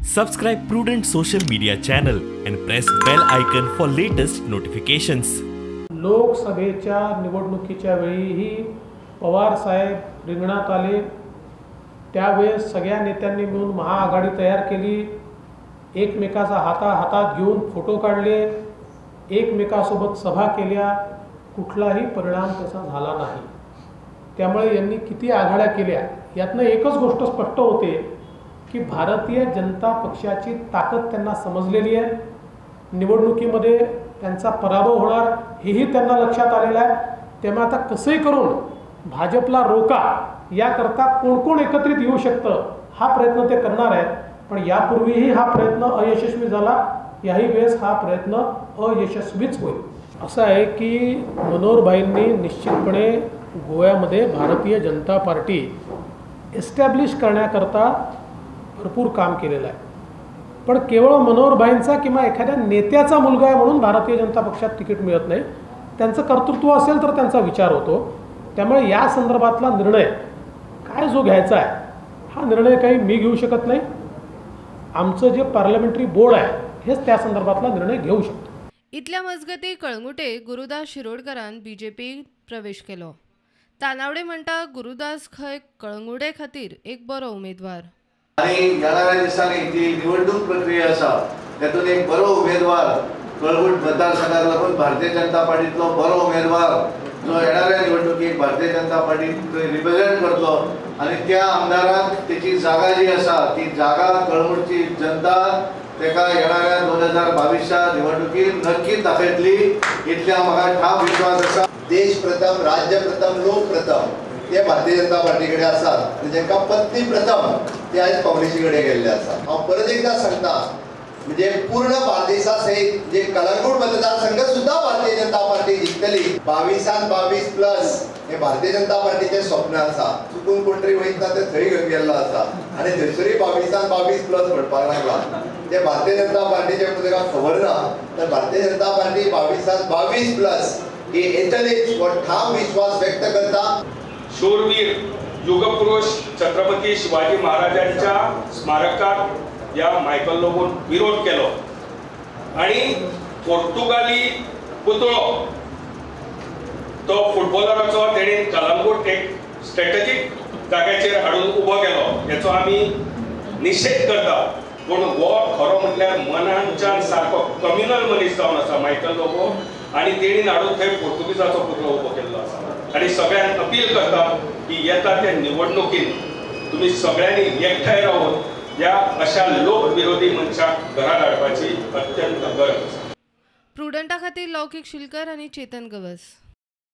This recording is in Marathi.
Subscribe Prudent social media channel and press bell icon for latest notifications. लोकसभेच्या निवडणुकीच्या वेळीही पवार साहेब रिंगणात आले। त्यावेळेस सगळ्या नेत्यांनी मिळून महाआघाडी तयार केली। एकमेकाचा हातात घेऊन फोटो काढले, एकमेकासोबत सभा केल्या, कुठलाही परिणाम त्याचा झाला नाही। त्यामुळे यांनी किती आघाड्या केल्या यातनं एकच गोष्ट स्पष्ट होते की भारतीय जनता पक्षाची ताकद त्यांना समजलेली आहे। निवडणुकीमध्ये त्यांचा पराभव होणार हेही त्यांना लक्षात आलेलं आहे। त्यामुळे आता कसंही करून भाजपला रोका याकरता कोण कोण एकत्रित येऊ शकतं हा प्रयत्न ते करणार आहेत। पण यापूर्वीही हा प्रयत्न अयशस्वी झाला, याही वेळेस हा प्रयत्न अयशस्वीच होईल। असं आहे की मनोहरभाईंनी निश्चितपणे गोव्यामध्ये भारतीय जनता पार्टी एस्टॅब्लिश करण्याकरता भरपूर काम केलेलं आहे। पण केवळ मनोहरभाईंचा किंवा एखाद्या नेत्याचा मुलगा आहे म्हणून भारतीय जनता पक्षात तिकीट मिळत नाही। त्यांचं कर्तृत्व असेल तर त्यांचा विचार होतो। त्यामुळे या संदर्भातला निर्णय काय जो घ्यायचा आहे हा निर्णय काही मी घेऊ शकत नाही। आमचं जे पार्लमेंटरी बोर्ड आहे हेच त्या संदर्भातला निर्णय घेऊ शकतो। इतल्या मजगती कळंगुटे गुरुदास शिरोडकरान बीजेपी प्रवेश केलो। तानावडे म्हणटा गुरुदास खंय कळंगुटे खातीर एक बरो उमेदवार आणि येणाऱ्या दिसांनी जी निवडणूक प्रक्रिया असा त्यातून एक बरो उमेदवार कळंगूट मतदारसंघात लागून भारतीय जनता पार्टीतलो बरो उमेदवार जो येणाऱ्या निवडणुकीक भारतीय जनता पार्टीक रिप्रेझेंट करतलो आणि त्या आमदाराक त्याची जागा जी असा ती जागा कळंगूटची जनता तेका येणाऱ्या 2022च्या निवडणुकीत नक्कीच दाखयतली इतल्या म्हाका ठाम विश्वास आसा। देश प्रथम, राज्य प्रथम, लोक प्रथम ते भारतीय जनता पार्टीकडे असतात आणि ज्यांका पत्नी प्रथम ते आज काँग्रेसीकडे गेल्ले असतात। हांव परत एकदा सांगता म्हणजे पूर्ण बार्देसा सहित जे कळंगूट मतदारसंघ सुद्धा भारतीय जनता पार्टी जिंकतली। 22 प्लस हे भारतीय जनता पार्टीचे स्वप्न असा। चुकून कोणतरी वयता ते थंय गेल्लो असा आणि थंयसरी 22 प्लस म्हणपाक लागला। ते भारतीय जनता पार्टीचे तुका खबर ना तर भारतीय जनता पार्टी 22 प्लस हे येतलीच हो ठाम विश्वास व्यक्त करता। शूरवीर युगपुरुष छत्रपती शिवाजी महाराजांच्या स्मारकात या मायकल लोगून विरोध केलो आणि पोर्तुगाली पुतळो तो फुटबॉलराचो तेणे कलंगूट एक स्ट्रॅटेजिक जाग्याचेर हाडून उबो केलो याचो आमी निषेध करता। पूण हो खरो म्हटल्यार मनांच्यान सारको कम्युनल मनीस जावन आसा मायकल लोगो आणि तेणीन हाडून थंय पोर्तुगीजाचो पुतळो उबो केल्लो आसा। आणि सगळ्यांक अपील करता की येता त्या निवडणुकीत तुम्ही सगळ्यांनी एकठांय राहून या अशा लोक विरोधी मनशाक घरात हाडपाची अत्यंत गरज आसा। प्रुडंटा खातीर लौकिक शिलकर आणि चेतन गवस।